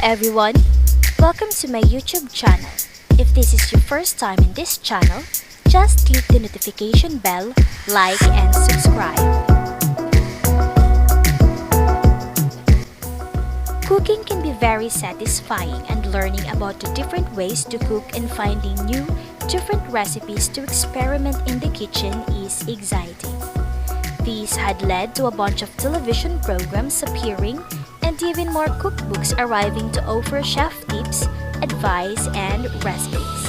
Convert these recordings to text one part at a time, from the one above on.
everyone, welcome to my YouTube channel. If this is your first time in this channel, just click the notification bell, like and subscribe. Cooking can be very satisfying, and learning about the different ways to cook and finding new, different recipes to experiment in the kitchen is exciting. These had led to a bunch of television programs appearing and even more cookbooks arriving to offer chef tips, advice, and recipes.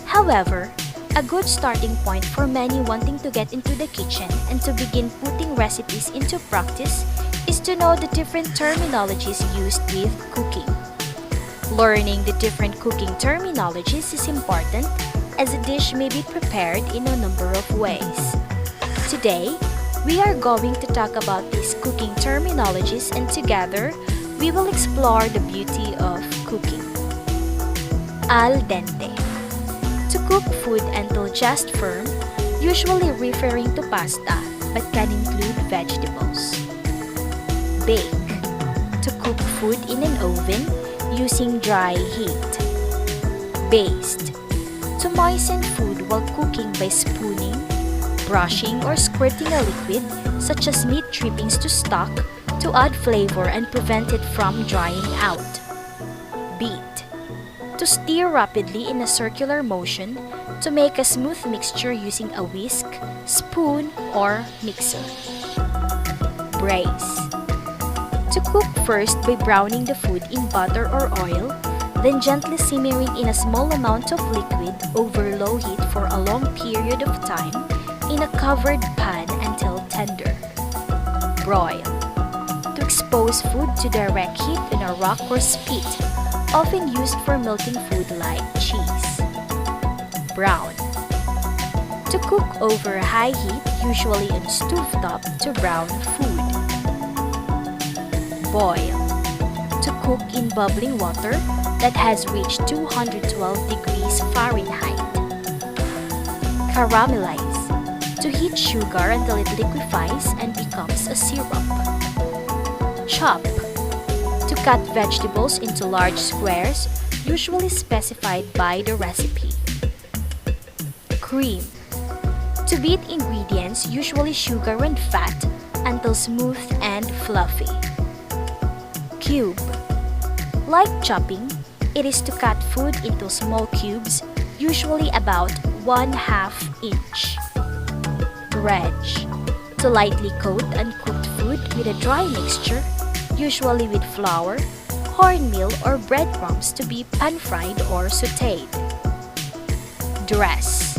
However, a good starting point for many wanting to get into the kitchen and to begin putting recipes into practice is to know the different terminologies used with cooking. Learning the different cooking terminologies is important, as a dish may be prepared in a number of ways. Today, we are going to talk about these cooking terminologies, and together, we will explore the beauty of cooking. Al dente. To cook food until just firm, usually referring to pasta, but can include vegetables. Bake. To cook food in an oven using dry heat. Baste. To moisten food while cooking by spooning, brushing, or squirting a liquid such as meat drippings to stock to add flavor and prevent it from drying out. Beat. To stir rapidly in a circular motion to make a smooth mixture using a whisk, spoon, or mixer. Braise. To cook first by browning the food in butter or oil, then gently simmering in a small amount of liquid over low heat for a long period of time in a covered pan until tender. Broil. To expose food to direct heat in a rock or spit, often used for melting food like cheese. Brown. To cook over high heat, usually on stovetop, to brown food. Boil. To cook in bubbling water that has reached 212 degrees Fahrenheit. Caramelize. To heat sugar until it liquefies and becomes a syrup. Chop. To cut vegetables into large squares, usually specified by the recipe. Cream. To beat ingredients, usually sugar and fat, until smooth and fluffy. Cube. Like chopping, it is to cut food into small cubes, usually about 1/2 inch. Dredge. To lightly coat uncooked food with a dry mixture, usually with flour, cornmeal, or breadcrumbs to be pan-fried or sautéed. Dress.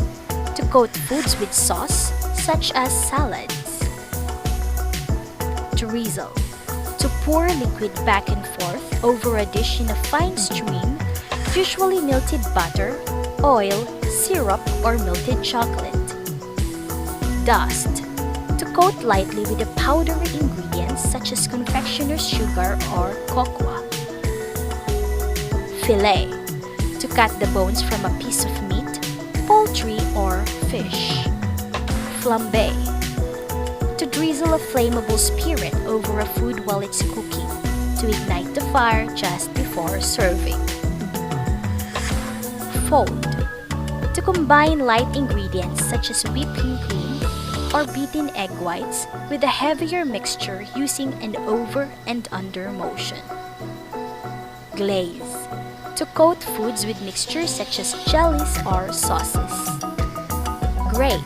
To coat foods with sauce, such as salads. Drizzle. To pour liquid back and forth over a dish in a fine stream, usually melted butter, oil, syrup, or melted chocolate. Dust. To coat lightly with the powdery ingredients such as confectioner's sugar or cocoa. Fillet. To cut the bones from a piece of meat, poultry, or fish. Flambe. To drizzle a flammable spirit over a food while it's cooking, to ignite the fire just before serving. Fold. To combine light ingredients such as whipping cream or beaten egg whites with a heavier mixture using an over and under motion. Glaze. To coat foods with mixtures such as jellies or sauces. Grate.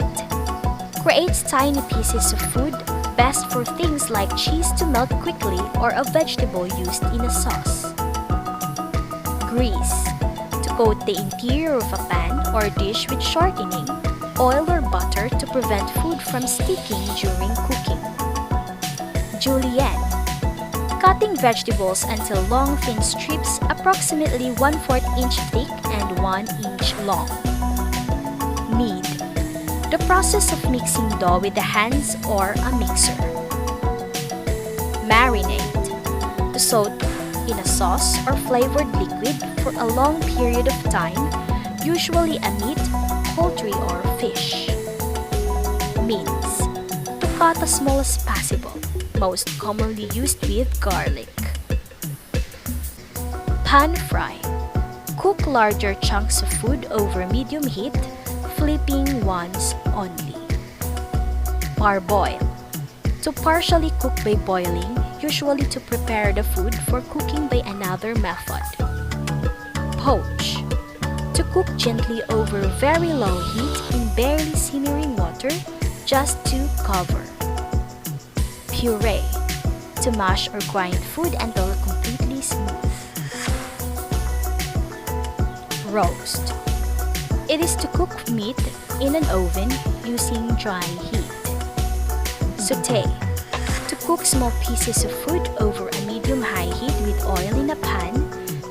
Creates tiny pieces of food, best for things like cheese to melt quickly or a vegetable used in a sauce. Grease. To coat the interior of a pan or dish with shortening, oil or butter to prevent food from sticking during cooking. Julienne. Cutting vegetables until long thin strips approximately 1/4 inch thick and 1 inch long. Knead. The process of mixing dough with the hands or a mixer. Marinate. To soak in a sauce or flavored liquid for a long period of time, usually a meat, poultry, or fish. Mince. To cut as small as possible, most commonly used with garlic. Pan fry. Cook larger chunks of food over medium heat, flipping once only. Parboil. To partially cook by boiling, usually to prepare the food for cooking by another method. Poach. To cook gently over very low heat in barely simmering water, just to cover. Puree. To mash or grind food until completely smooth. Roast. It is to cook meat in an oven using dry heat. Sauté. To cook small pieces of food over a medium-high heat with oil in a pan,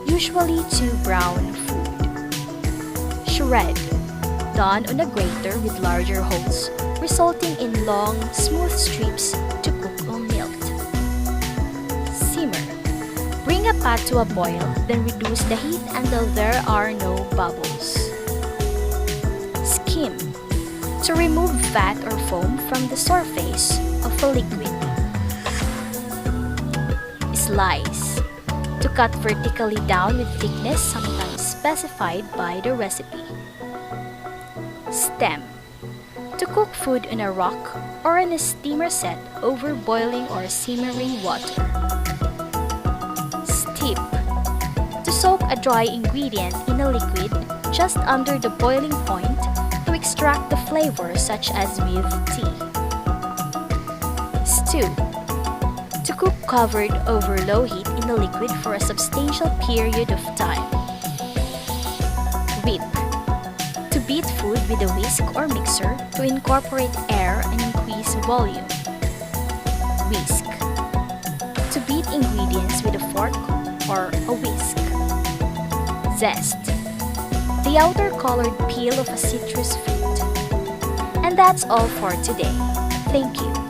usually to brown food. Shred. Done on a grater with larger holes, resulting in long, smooth strips to cook or melt. Simmer. Bring a pot to a boil, then reduce the heat until there are no bubbles. Skim. To remove fat or foam from the surface of a liquid. Slice. To cut vertically down with thickness sometimes specified by the recipe. Stem. To cook food in a rock or in a steamer set over boiling or simmering water. Steep. To soak a dry ingredient in a liquid just under the boiling point to extract the flavor such as with tea. Stew. To cook covered over low heat in the liquid for a substantial period of time. Whip. To beat food with a whisk or mixer to incorporate air and increase volume. Whisk. To beat ingredients with a fork or a whisk. Zest. The outer colored peel of a citrus fruit. And that's all for today. Thank you.